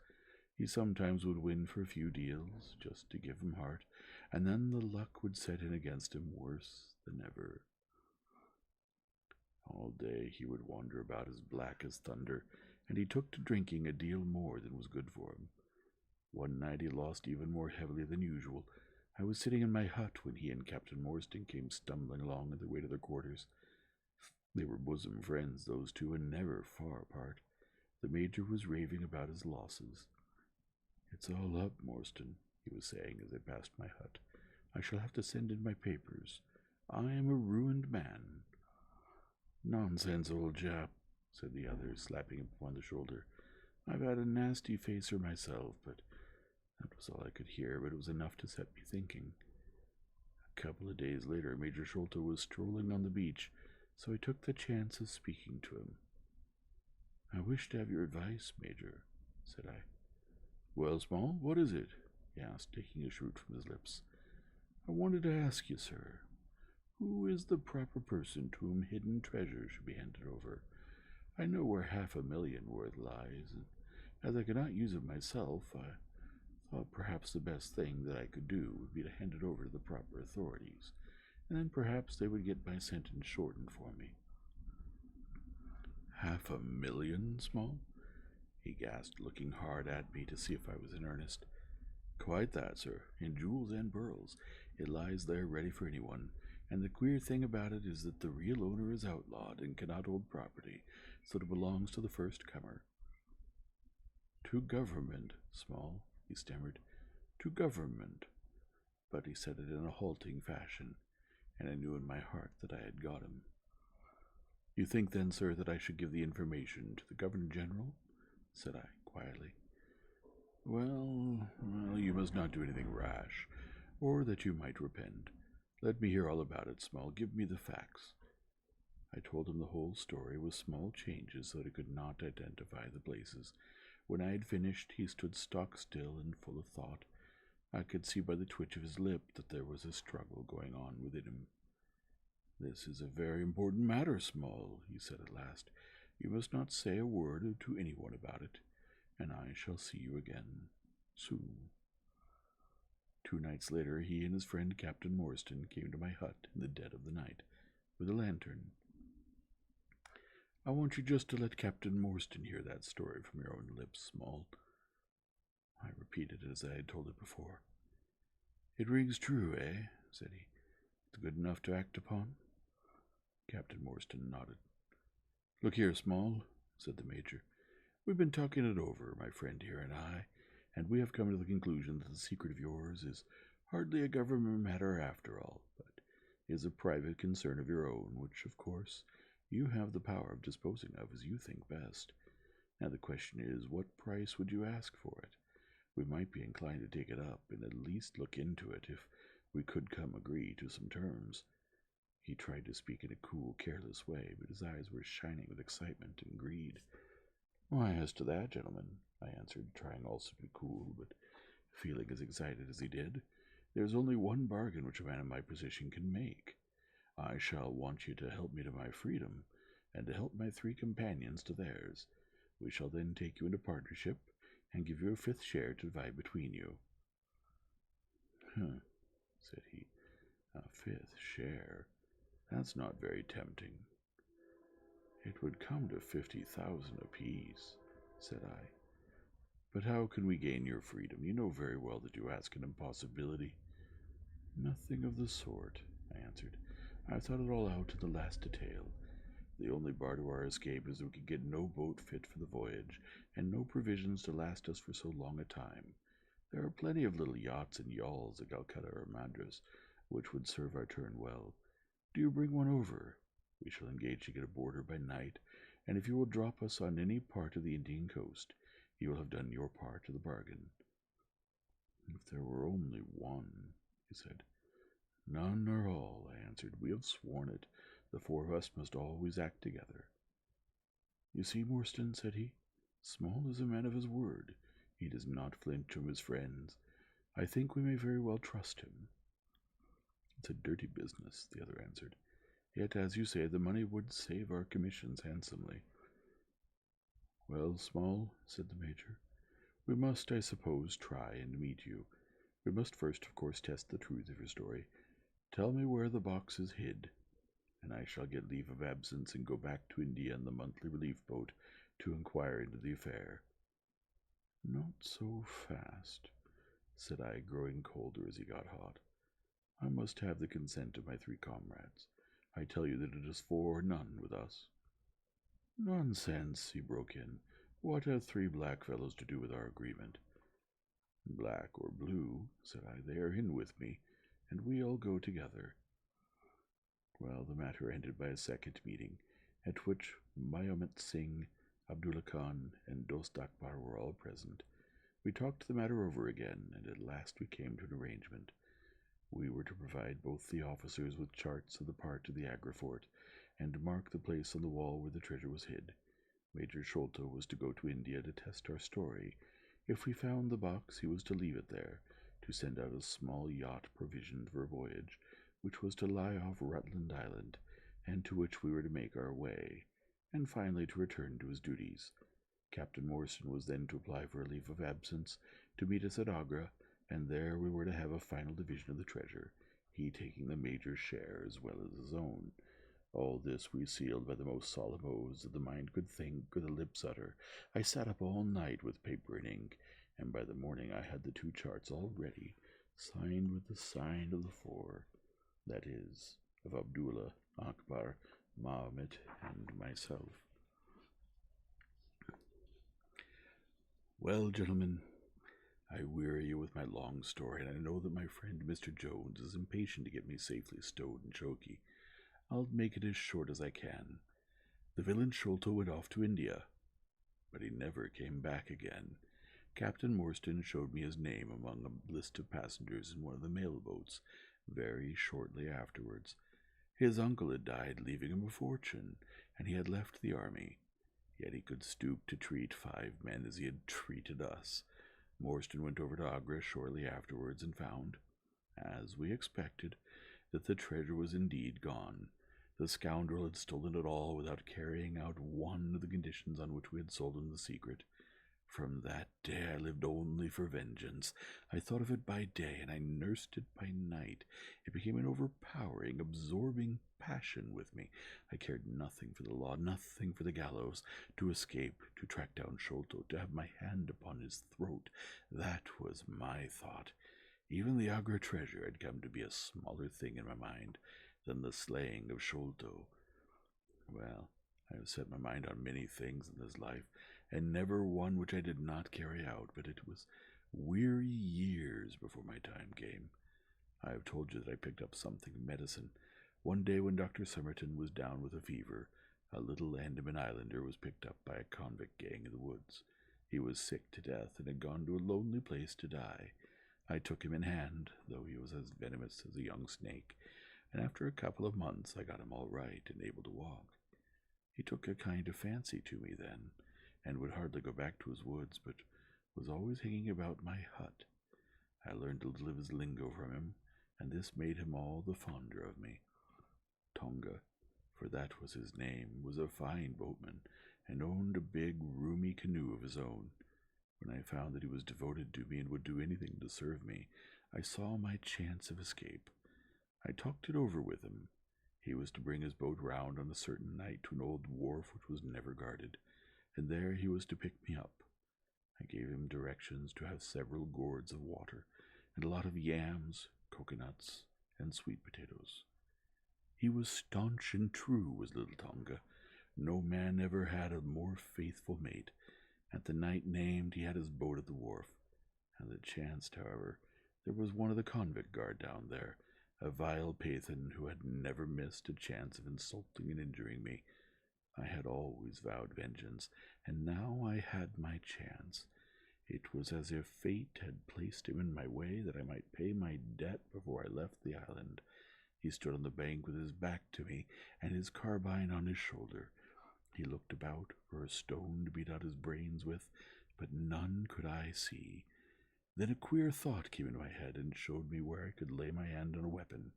He sometimes would win for a few deals, just to give him heart, and then the luck would set in against him worse than ever. All day he would wander about as black as thunder, and he took to drinking a deal more than was good for him. One night he lost even more heavily than usual. I was sitting in my hut when he and Captain Morstan came stumbling along on their way to their quarters. They were bosom friends, those two, and never far apart. The Major was raving about his losses. "It's all up, Morstan," he was saying as they passed my hut. "I shall have to send in my papers. I am a ruined man." "Nonsense, old chap," said the other, slapping him upon the shoulder. "I've had a nasty facer myself, but that was all I could hear, but it was enough to set me thinking." A couple of days later, Major Sholto was strolling on the beach, so I took the chance of speaking to him. "I wish to have your advice, Major," said I. "Well, Small, what is it?" he asked, taking a shroot from his lips. "I wanted to ask you, sir, who is the proper person to whom hidden treasure should be handed over? I know where $500,000 worth lies, and as I cannot use it myself, I thought perhaps the best thing that I could do would be to hand it over to the proper authorities, and then perhaps they would get my sentence shortened for me." "$500,000, Small?" he gasped, looking hard at me to see if I was in earnest. "Quite that, sir, in jewels and pearls. It lies there ready for anyone, and the queer thing about it is that the real owner is outlawed and cannot hold property, so it belongs to the first comer." "To government, Small," he stammered. "To government." But he said it in a halting fashion, and I knew in my heart that I had got him. "You think then, sir, that I should give the information to the Governor-General?" said I, quietly. Well, you must not do anything rash, or that you might repent. Let me hear all about it, Small. Give me the facts." I told him the whole story with small changes so that he could not identify the places. When I had finished, he stood stock still and full of thought. I could see by the twitch of his lip that there was a struggle going on within him. "This is a very important matter, Small," he said at last. "You must not say a word to anyone about it, and I shall see you again soon." 2 nights later, he and his friend Captain Morstan came to my hut in the dead of the night with a lantern. "I want you just to let Captain Morstan hear that story from your own lips, Small." I repeated it as I had told it before. "It rings true, eh?" said he. "It's good enough to act upon?" Captain Morstan nodded. "Look here, Small," said the Major. "We've been talking it over, my friend here and I, and we have come to the conclusion that the secret of yours is hardly a government matter after all. But is a private concern of your own, which, of course, you have the power of disposing of as you think best. Now the question is, what price would you ask for it? We might be inclined to take it up, and at least look into it if we could agree to some terms. He tried to speak in a cool, careless way, but his eyes were shining with excitement and greed. Why, as to that, gentlemen, I answered, trying also to be cool, but feeling as excited as he did, there's only one bargain which a man in my position can make. I shall want you to help me to my freedom, and to help my 3 companions to theirs. We shall then take you into partnership, and give you a 5th share to divide between you. Said he. A 5th share? That's not very tempting. It would come to 50,000 apiece, said I. But how can we gain your freedom? You know very well that you ask an impossibility. Nothing of the sort, I answered. I've thought it all out to the last detail. The only bar to our escape is that we can get no boat fit for the voyage, and no provisions to last us for so long a time. There are plenty of little yachts and yawls at Calcutta or Madras, which would serve our turn well. Do you bring one over? We shall engage to get aboard her by night, and if you will drop us on any part of the Indian coast, you will have done your part of the bargain. If there were only one, he said. None or all, I answered. We have sworn it. The 4 of us must always act together. You see, Morstan, said he, Small is a man of his word. He does not flinch from his friends. I think we may very well trust him. It's a dirty business, the other answered. Yet, as you say, the money would save our commissions handsomely. Well, Small, said the Major, we must, I suppose, try and meet you. We must first, of course, test the truth of your story. Tell me where the box is hid, and I shall get leave of absence and go back to India in the monthly relief boat to inquire into the affair. Not so fast, said I, growing colder as he got hot. I must have the consent of my 3 comrades. I tell you that it is 4 or none with us. Nonsense, he broke in. What have 3 black fellows to do with our agreement? Black or blue, said I, they are in with me, and we all go together. Well, the matter ended by a second meeting, at which Mahomet Singh, Abdullah Khan, and Dost Akbar were all present. We talked the matter over again, and at last we came to an arrangement. We were to provide both the officers with charts of the part of the Agra fort, and to mark the place on the wall where the treasure was hid. Major Sholto was to go to India to test our story. If we found the box, he was to leave it there, to send out a small yacht provisioned for a voyage, which was to lie off Rutland Island, and to which we were to make our way, and finally to return to his duties. Captain Morrison was then to apply for a leave of absence to meet us at Agra, and there we were to have a final division of the treasure, he taking the Major's share as well as his own. All this we sealed by the most solemn oaths that the mind could think or the lips utter. I sat up all night with paper and ink, and by the morning I had the 2 charts all ready, signed with the sign of the 4, that is, of Abdullah, Akbar, Mahomet, and myself. Well, gentlemen, I weary you with my long story, and I know that my friend Mr. Jones is impatient to get me safely stowed in Choki. I'll make it as short as I can. The villain Sholto went off to India, but he never came back again. Captain Morstan showed me his name among a list of passengers in one of the mail boats very shortly afterwards. His uncle had died, leaving him a fortune, and he had left the army. Yet he could stoop to treat 5 men as he had treated us. Morstan went over to Agra shortly afterwards and found, as we expected, that the treasure was indeed gone. The scoundrel had stolen it all without carrying out one of the conditions on which we had sold him the secret. From that day I lived only for vengeance. I thought of it by day, and I nursed it by night. It became an overpowering, absorbing passion with me. I cared nothing for the law, nothing for the gallows. To escape, to track down Sholto, to have my hand upon his throat, that was my thought. Even the Agra treasure had come to be a smaller thing in my mind than the slaying of Sholto. Well, I have set my mind on many things in this life, and never one which I did not carry out, but it was weary years before my time came. I have told you that I picked up something of medicine. One day when Dr. Somerton was down with a fever, a little Andaman Islander was picked up by a convict gang in the woods. He was sick to death and had gone to a lonely place to die. I took him in hand, though he was as venomous as a young snake, and after a couple of months I got him all right and able to walk. He took a kind of fancy to me then, and would hardly go back to his woods, but was always hanging about my hut. I learned a little of his lingo from him, and this made him all the fonder of me. Tonga, for that was his name, was a fine boatman, and owned a big, roomy canoe of his own. When I found that he was devoted to me and would do anything to serve me, I saw my chance of escape. I talked it over with him. He was to bring his boat round on a certain night to an old wharf which was never guarded, and there he was to pick me up. I gave him directions to have several gourds of water, and a lot of yams, coconuts, and sweet potatoes. He was staunch and true, was little Tonga. No man ever had a more faithful mate. At the night named, he had his boat at the wharf, and it chanced, however, there was one of the convict guard down there, a vile Pathan who had never missed a chance of insulting and injuring me. I had always vowed vengeance, and now I had my chance. It was as if fate had placed him in my way that I might pay my debt before I left the island. He stood on the bank with his back to me, and his carbine on his shoulder. He looked about for a stone to beat out his brains with, but none could I see. Then a queer thought came into my head and showed me where I could lay my hand on a weapon.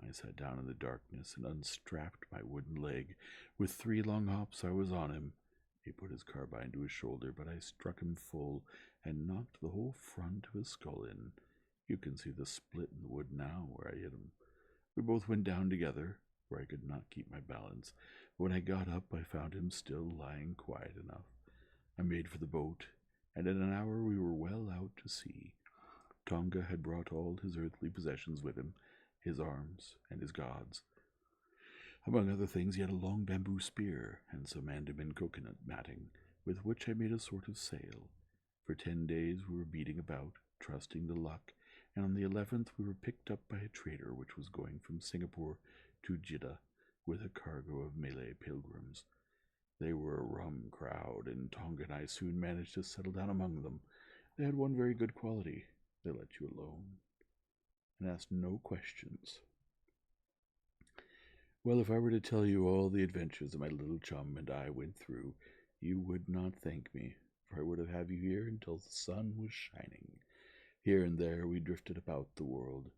I sat down in the darkness and unstrapped my wooden leg. With 3 long hops I was on him. He put his carbine to his shoulder, but I struck him full and knocked the whole front of his skull in. You can see the split in the wood now where I hit him. We both went down together, for I could not keep my balance. When I got up, I found him still lying quiet enough. I made for the boat, and in an hour we were well out to sea. Tonga had brought all his earthly possessions with him, his arms and his gods. Among other things, he had a long bamboo spear and some Andaman coconut matting, with which I made a sort of sail. For 10 days we were beating about, trusting to luck, and on the 11th we were picked up by a trader which was going from Singapore to Jeddah with a cargo of Malay pilgrims. They were a rum crowd, and Tonga and I soon managed to settle down among them. They had one very good quality. They let you alone and asked no questions. Well, if I were to tell you all the adventures that my little chum and I went through, you would not thank me, for I would have had you here until the sun was shining. Here and there we drifted about the world,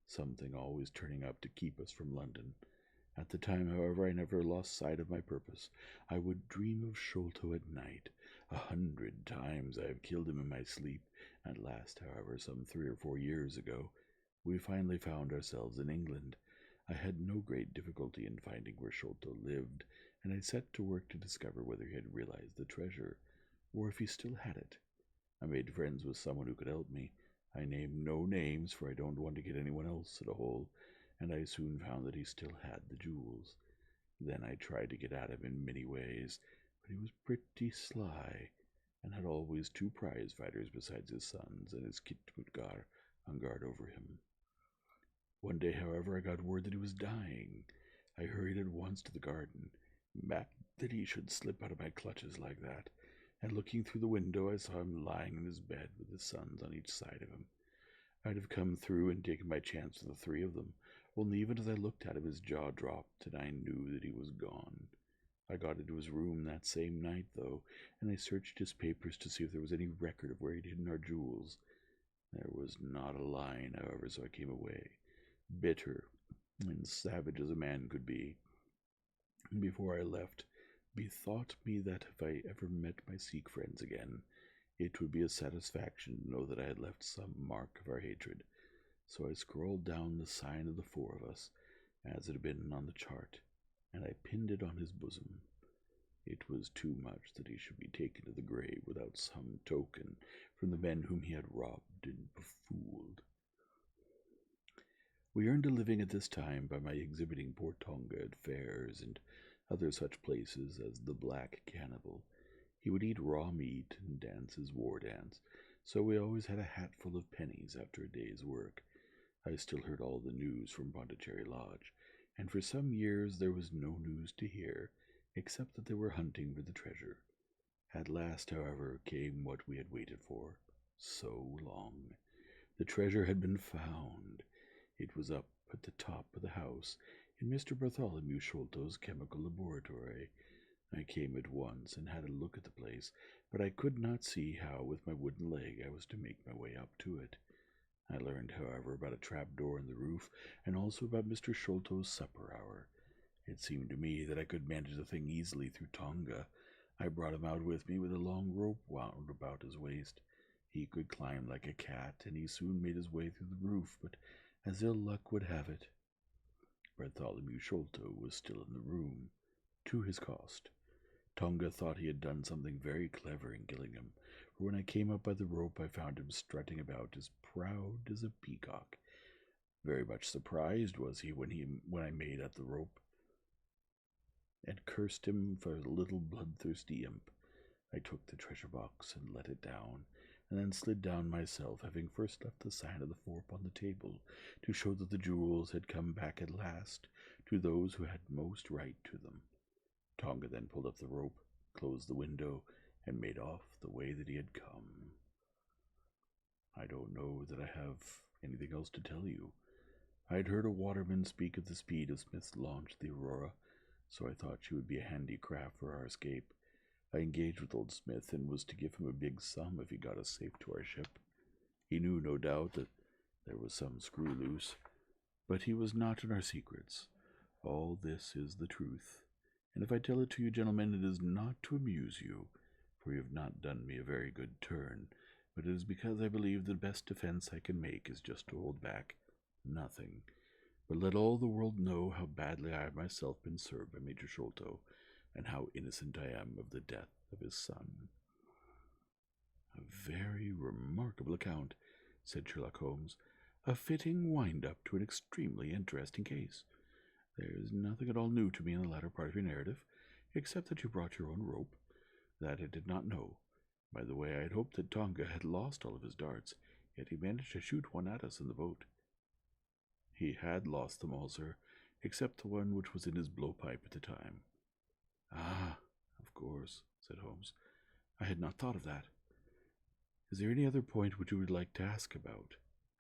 something always turning up to keep us from London. At the time, however, I never lost sight of my purpose. I would dream of Sholto at night. 100 times I have killed him in my sleep. At last, however, some 3 or 4 years ago, we finally found ourselves in England. I had no great difficulty in finding where Sholto lived, and I set to work to discover whether he had realized the treasure, or if he still had it. I made friends with someone who could help me. I named no names, for I don't want to get anyone else in a hole, and I soon found that he still had the jewels. Then I tried to get at him in many ways, but he was pretty sly, and had always 2 prize fighters besides his sons and his Kitmutgar on guard over him. One day, however, I got word that he was dying. I hurried at once to the garden, mad that he should slip out of my clutches like that, and looking through the window I saw him lying in his bed with his sons on each side of him. I'd have come through and taken my chance with the 3 of them, only even as I looked at him his jaw dropped, and I knew that he was gone. I got into his room that same night, though, and I searched his papers to see if there was any record of where he'd hidden our jewels. There was not a line, however, so I came away, bitter and savage as a man could be. And before I left, bethought me that if I ever met my Sikh friends again, it would be a satisfaction to know that I had left some mark of our hatred. So I scrawled down the sign of the 4 of us, as it had been on the chart, and I pinned it on his bosom. It was too much that he should be taken to the grave without some token from the men whom he had robbed and befooled. We earned a living at this time by my exhibiting poor Tonga at fairs and other such places as the Black Cannibal. He would eat raw meat and dance his war dance, so we always had a hatful of pennies after a day's work. I still heard all the news from Pondicherry Lodge, and for some years there was no news to hear, except that they were hunting for the treasure. At last, however, came what we had waited for so long. The treasure had been found. It was up at the top of the house, in Mr. Bartholomew Sholto's chemical laboratory. I came at once and had a look at the place, but I could not see how with my wooden leg I was to make my way up to it. I learned, however, about a trap-door in the roof, and also about Mr. Sholto's supper hour. It seemed to me that I could manage the thing easily through Tonga. I brought him out with me with a long rope wound about his waist. He could climb like a cat, and he soon made his way through the roof, but as ill luck would have it, Bartholomew Sholto was still in the room, to his cost. Tonga thought he had done something very clever in killing him, for when I came up by the rope I found him strutting about as proud as a peacock. Very much surprised was he when I made at the rope, and cursed him for a little bloodthirsty imp. I took the treasure box and let it down, and then slid down myself, having first left the sign of the fork on the table, to show that the jewels had come back at last to those who had most right to them. Tonga then pulled up the rope, closed the window, and made off the way that he had come. I don't know that I have anything else to tell you. I had heard a waterman speak of the speed of Smith's launch, the Aurora, so I thought she would be a handy craft for our escape. I engaged with old Smith and was to give him a big sum if he got us safe to our ship. He knew, no doubt, that there was some screw loose, but he was not in our secrets. All this is the truth, and if I tell it to you, gentlemen, it is not to amuse you, for you have not done me a very good turn, but it is because I believe the best defense I can make is just to hold back nothing, but let all the world know how badly I have myself been served by Major Sholto, and how innocent I am of the death of his son. A very remarkable account, said Sherlock Holmes. A fitting wind-up to an extremely interesting case. There is nothing at all new to me in the latter part of your narrative, except that you brought your own rope. That I did not know. By the way, I had hoped that Tonga had lost all of his darts, yet he managed to shoot one at us in the boat. He had lost them all, sir, except the one which was in his blowpipe at the time. Ah, of course, said Holmes. I had not thought of that. Is there any other point which you would like to ask about?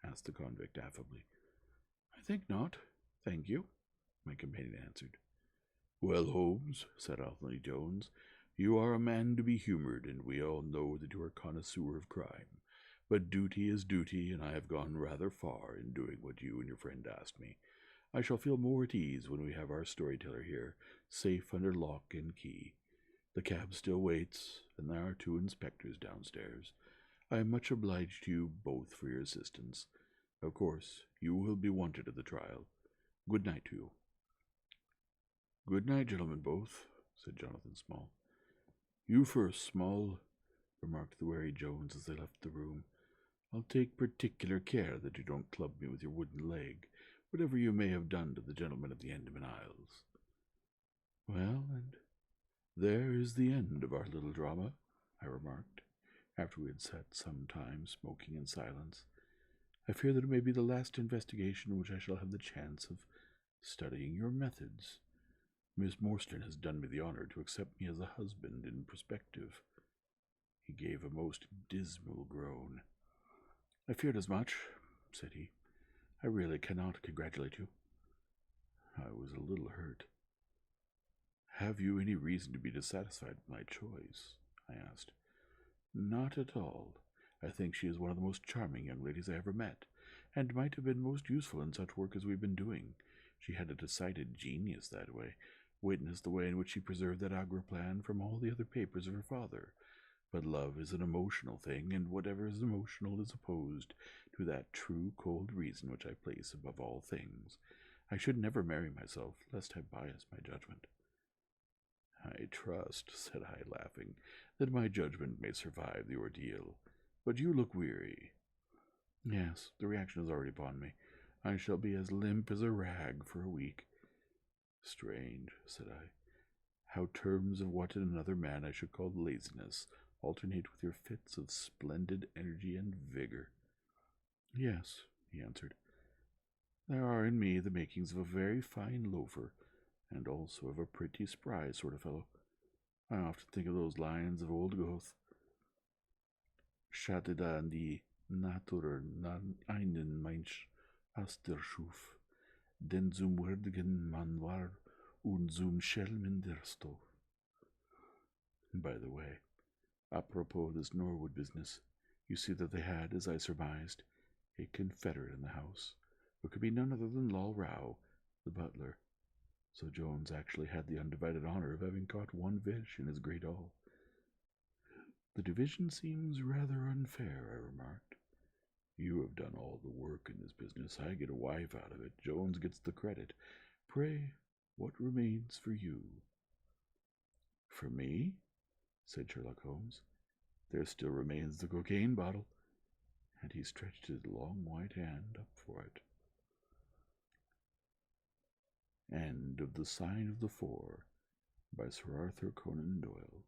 Asked the convict affably. I think not, thank you, my companion answered. Well, Holmes, said Anthony Jones, you are a man to be humored, and we all know that you are a connoisseur of crime. But duty is duty, and I have gone rather far in doing what you and your friend asked me. I shall feel more at ease when we have our storyteller here, safe under lock and key. The cab still waits, and there are 2 inspectors downstairs. I am much obliged to you both for your assistance. Of course, you will be wanted at the trial. Good night to you. Good night, gentlemen both, said Jonathan Small. You first, Small, remarked the wary Jones as they left the room. I'll take particular care that you don't club me with your wooden leg, whatever you may have done to the gentleman of the Andaman Isles. Well, and there is the end of our little drama, I remarked, after we had sat some time smoking in silence. I fear that it may be the last investigation in which I shall have the chance of studying your methods. Miss Morstan has done me the honor to accept me as a husband in prospective. He gave a most dismal groan. I feared as much, said he. I really cannot congratulate you. I was a little hurt. Have you any reason to be dissatisfied with my choice? I asked. Not at all. I think she is one of the most charming young ladies I ever met, and might have been most useful in such work as we've been doing. She had a decided genius that way. Witness the way in which she preserved that Agra plan from all the other papers of her father. But love is an emotional thing, and whatever is emotional is opposed to that true cold reason which I place above all things. I should never marry myself, lest I bias my judgment. I trust, said I, laughing, that my judgment may survive the ordeal. But you look weary. Yes, the reaction is already upon me. I shall be as limp as a rag for a week. Strange, said I, how terms of what in another man I should call laziness alternate with your fits of splendid energy and vigor. Yes, he answered. There are in me the makings of a very fine loafer, and also of a pretty spry sort of fellow. I often think of those lines of old Goethe. Schattet an die Natur einen Mensch aus der Schuf, denn zum würdigen Mann war und zum Schelmen der Stoff. By the way, apropos of this Norwood business, you see that they had, as I surmised, a confederate in the house, who could be none other than Lal Rao, the butler. So Jones actually had the undivided honor of having caught one fish in his great haul. The division seems rather unfair, I remarked. You have done all the work in this business. I get a wife out of it. Jones gets the credit. Pray, what remains for you? For me? Said Sherlock Holmes. There still remains the cocaine bottle. And he stretched his long white hand up for it. End of The Sign of the Four by Sir Arthur Conan Doyle.